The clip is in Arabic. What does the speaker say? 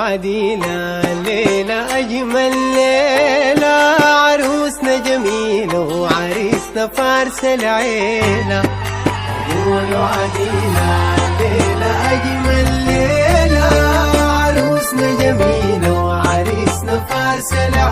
عديلة الليلة أجمل ليلة، عروسنا جميلة وعريسنا فارس العيلة. قولوا عديلة الليلة أجمل ليلة، عروسنا جميلة وعريسنا فارس العيلة.